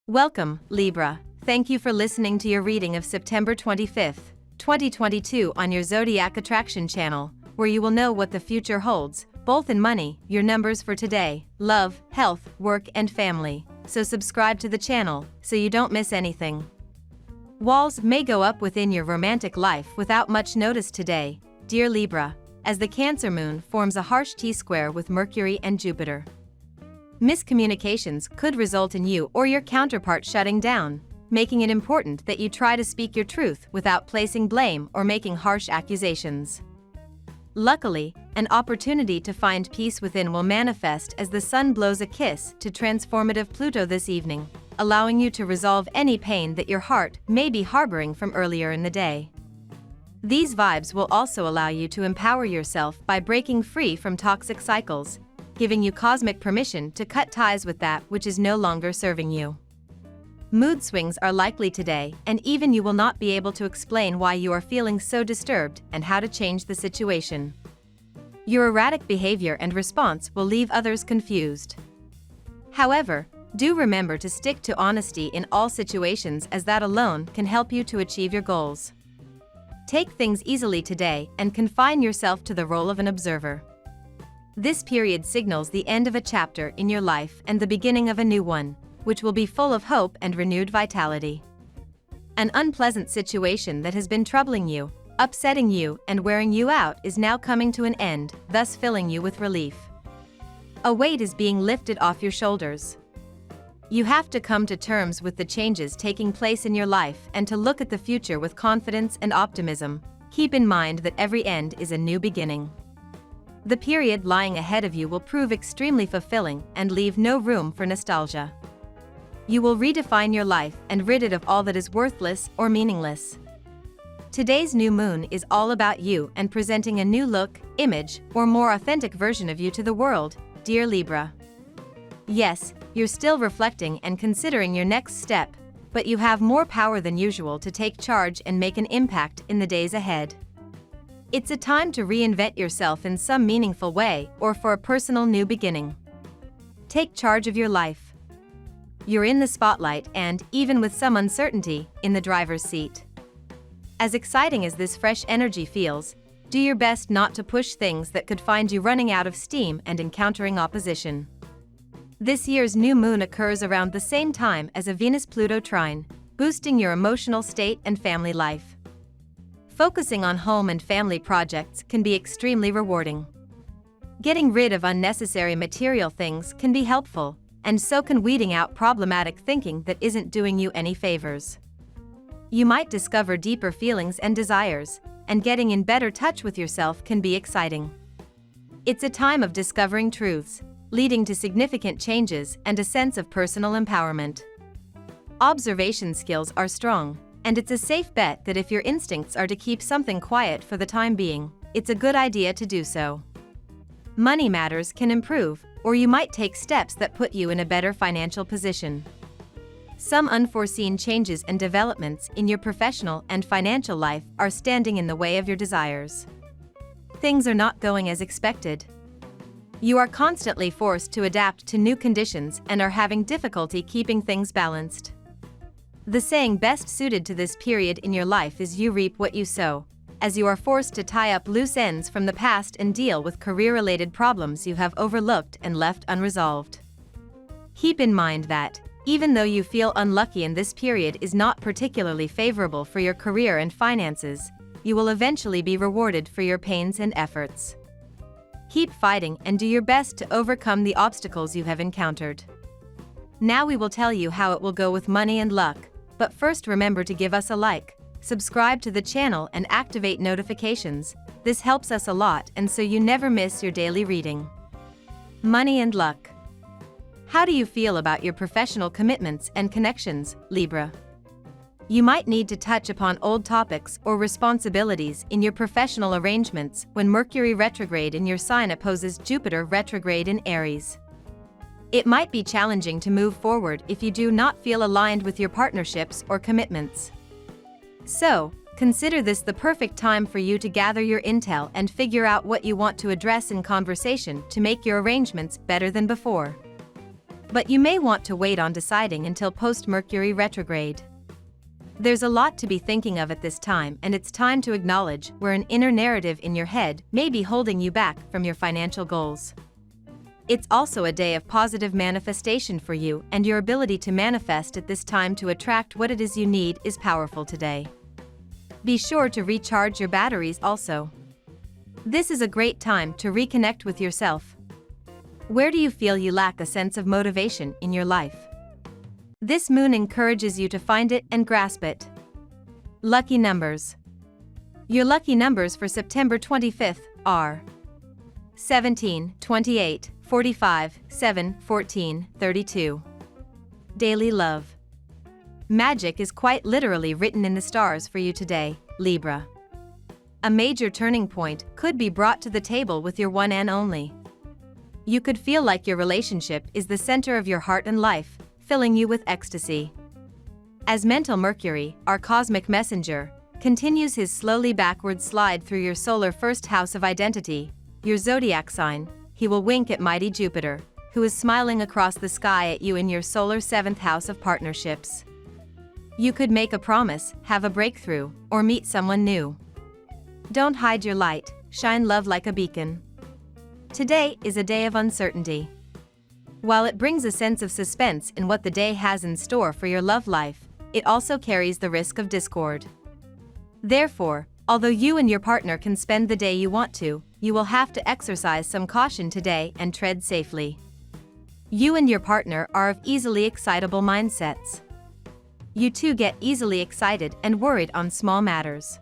Welcome, Libra. Thank you for listening to your reading of September 25th, 2022 on your Zodiac Attraction channel, where you will know what the future holds, both in money, your numbers for today, love, health, work and family. So subscribe to the channel, so you don't miss anything. Walls may go up within your romantic life without much notice today, dear Libra, as the Cancer moon forms a harsh T-square with Mercury and Jupiter. Miscommunications could result in you or your counterpart shutting down, making it important that you try to speak your truth without placing blame or making harsh accusations. Luckily, an opportunity to find peace within will manifest as the sun blows a kiss to transformative Pluto this evening, allowing you to resolve any pain that your heart may be harboring from earlier in the day. These vibes will also allow you to empower yourself by breaking free from toxic cycles, giving you cosmic permission to cut ties with that which is no longer serving you. Mood swings are likely today, and even you will not be able to explain why you are feeling so disturbed and how to change the situation. Your erratic behavior and response will leave others confused. However, do remember to stick to honesty in all situations, as that alone can help you to achieve your goals. Take things easily today and confine yourself to the role of an observer. This period signals the end of a chapter in your life and the beginning of a new one, which will be full of hope and renewed vitality. An unpleasant situation that has been troubling you, upsetting you, and wearing you out is now coming to an end, thus filling you with relief. A weight is being lifted off your shoulders. You have to come to terms with the changes taking place in your life and to look at the future with confidence and optimism. Keep in mind that every end is a new beginning. The period lying ahead of you will prove extremely fulfilling and leave no room for nostalgia. You will redefine your life and rid it of all that is worthless or meaningless. Today's new moon is all about you and presenting a new look, image, or more authentic version of you to the world, dear Libra. Yes, you're still reflecting and considering your next step, but you have more power than usual to take charge and make an impact in the days ahead. It's a time to reinvent yourself in some meaningful way or for a personal new beginning. Take charge of your life. You're in the spotlight and, even with some uncertainty, in the driver's seat. As exciting as this fresh energy feels, do your best not to push things that could find you running out of steam and encountering opposition. This year's new moon occurs around the same time as a Venus-Pluto trine, boosting your emotional state and family life. Focusing on home and family projects can be extremely rewarding. Getting rid of unnecessary material things can be helpful, and so can weeding out problematic thinking that isn't doing you any favors. You might discover deeper feelings and desires, and getting in better touch with yourself can be exciting. It's a time of discovering truths, leading to significant changes and a sense of personal empowerment. Observation skills are strong, and it's a safe bet that if your instincts are to keep something quiet for the time being, it's a good idea to do so. Money matters can improve, or you might take steps that put you in a better financial position. Some unforeseen changes and developments in your professional and financial life are standing in the way of your desires. Things are not going as expected. You are constantly forced to adapt to new conditions and are having difficulty keeping things balanced. The saying best suited to this period in your life is "you reap what you sow," as you are forced to tie up loose ends from the past and deal with career-related problems you have overlooked and left unresolved. Keep in mind that, even though you feel unlucky and this period is not particularly favorable for your career and finances, you will eventually be rewarded for your pains and efforts. Keep fighting and do your best to overcome the obstacles you have encountered. Now we will tell you how it will go with money and luck. But first, remember to give us a like, subscribe to the channel and activate notifications. This helps us a lot and so you never miss your daily reading. Money and luck. How do you feel about your professional commitments and connections, Libra? You might need to touch upon old topics or responsibilities in your professional arrangements when Mercury retrograde in your sign opposes Jupiter retrograde in Aries. It might be challenging to move forward if you do not feel aligned with your partnerships or commitments. So, consider this the perfect time for you to gather your intel and figure out what you want to address in conversation to make your arrangements better than before. but you may want to wait on deciding until post-Mercury retrograde. There's a lot to be thinking of at this time, and it's time to acknowledge where an inner narrative in your head may be holding you back from your financial goals. It's also a day of positive manifestation for you, and your ability to manifest at this time to attract what it is you need is powerful today. Be sure to recharge your batteries also. This is a great time to reconnect with yourself. Where do you feel you lack a sense of motivation in your life? This moon encourages you to find it and grasp it. Lucky numbers. Your lucky numbers for September 25th are 17, 28, 45, 7, 14, 32. Daily love. Magic is quite literally written in the stars for you today, Libra. A major turning point could be brought to the table with your one and only. You could feel like your relationship is the center of your heart and life, filling you with ecstasy. As mental Mercury, our cosmic messenger, continues his slowly backward slide through your solar first house of identity, your zodiac sign, he will wink at mighty Jupiter, who is smiling across the sky at you in your solar seventh house of partnerships. You could make a promise, have a breakthrough, or meet someone new. Don't hide your light, shine love like a beacon. Today is a day of uncertainty. While it brings a sense of suspense in what the day has in store for your love life, it also carries the risk of discord. Therefore, although you and your partner can spend the day you want to, you will have to exercise some caution today and tread safely. You and your partner are of easily excitable mindsets. You two get easily excited and worried on small matters.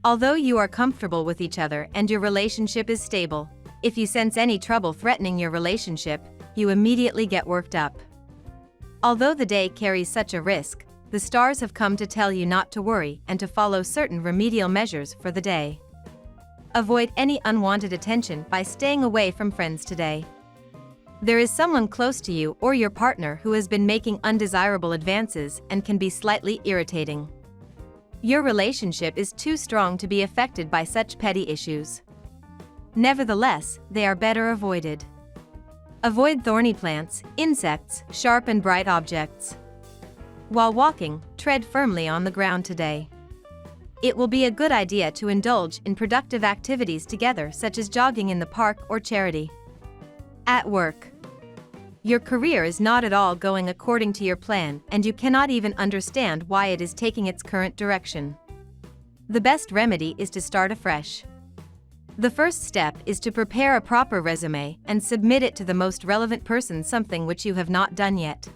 Although you are comfortable with each other and your relationship is stable, if you sense any trouble threatening your relationship, you immediately get worked up. Although the day carries such a risk, the stars have come to tell you not to worry and to follow certain remedial measures for the day. Avoid any unwanted attention by staying away from friends today. There is someone close to you or your partner who has been making undesirable advances and can be slightly irritating. Your relationship is too strong to be affected by such petty issues. Nevertheless, they are better avoided. Avoid thorny plants, insects, sharp and bright objects. While walking, tread firmly on the ground today. It will be a good idea to indulge in productive activities together, such as jogging in the park or charity. At work. Your career is not at all going according to your plan, and you cannot even understand why it is taking its current direction. The best remedy is to start afresh. The first step is to prepare a proper resume and submit it to the most relevant person, something which you have not done yet.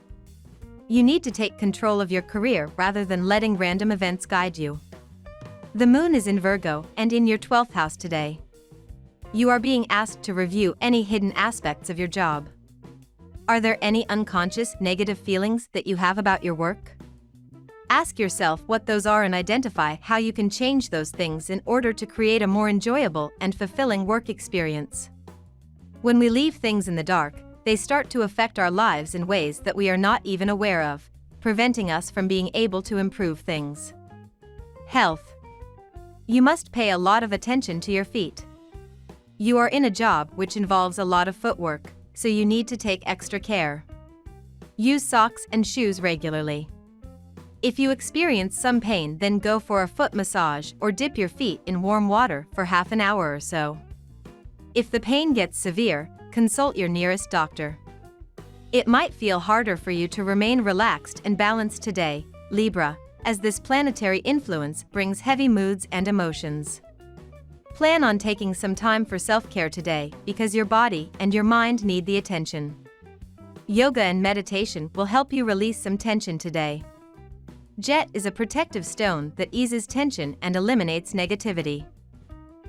You need to take control of your career rather than letting random events guide you. The moon is in Virgo and in your 12th house today. You are being asked to review any hidden aspects of your job. Are there any unconscious negative feelings that you have about your work? Ask yourself what those are and identify how you can change those things in order to create a more enjoyable and fulfilling work experience. When we leave things in the dark, they start to affect our lives in ways that we are not even aware of, preventing us from being able to improve things. Health. You must pay a lot of attention to your feet. You are in a job which involves a lot of footwork, so you need to take extra care. Use socks and shoes regularly. If you experience some pain, then go for a foot massage or dip your feet in warm water for half an hour or so. If the pain gets severe, consult your nearest doctor. It might feel harder for you to remain relaxed and balanced today, Libra, as this planetary influence brings heavy moods and emotions. Plan on taking some time for self-care today because your body and your mind need the attention. Yoga and meditation will help you release some tension today. Jet is a protective stone that eases tension and eliminates negativity.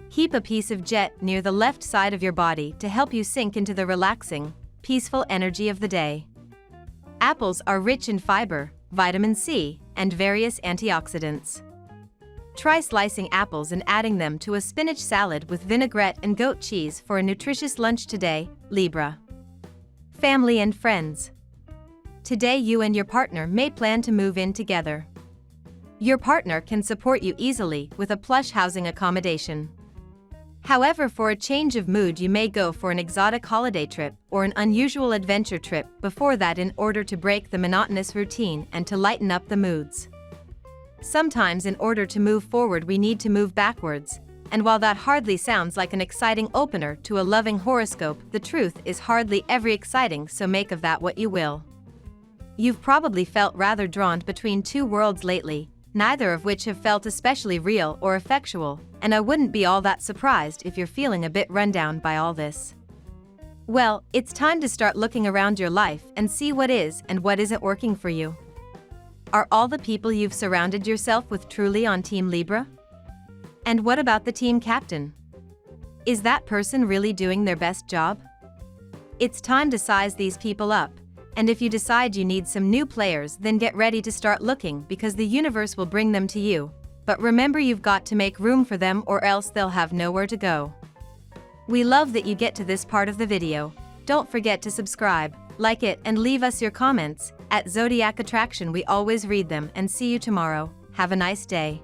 Keep a piece of jet near the left side of your body to help you sink into the relaxing, peaceful energy of the day. Apples are rich in fiber, vitamin C, and various antioxidants. Try slicing apples and adding them to a spinach salad with vinaigrette and goat cheese for a nutritious lunch today, Libra. Family and friends. Today you and your partner may plan to move in together. Your partner can support you easily with a plush housing accommodation. However, for a change of mood, you may go for an exotic holiday trip or an unusual adventure trip before that in order to break the monotonous routine and to lighten up the moods. Sometimes in order to move forward we need to move backwards, and while that hardly sounds like an exciting opener to a loving horoscope, the truth is hardly every exciting, so make of that what you will. You've probably felt rather drawn between two worlds lately, neither of which have felt especially real or effectual, and I wouldn't be all that surprised if you're feeling a bit run down by all this. Well, it's time to start looking around your life and see what is and what isn't working for you. Are all the people you've surrounded yourself with truly on Team Libra? And what about the team captain? Is that person really doing their best job? It's time to size these people up, and if you decide you need some new players, then get ready to start looking, because the universe will bring them to you. But remember, you've got to make room for them or else they'll have nowhere to go. We love that you get to this part of the video. Don't forget to subscribe, like it, and leave us your comments. At Zodiac Attraction we always read them, and see you tomorrow. Have a nice day.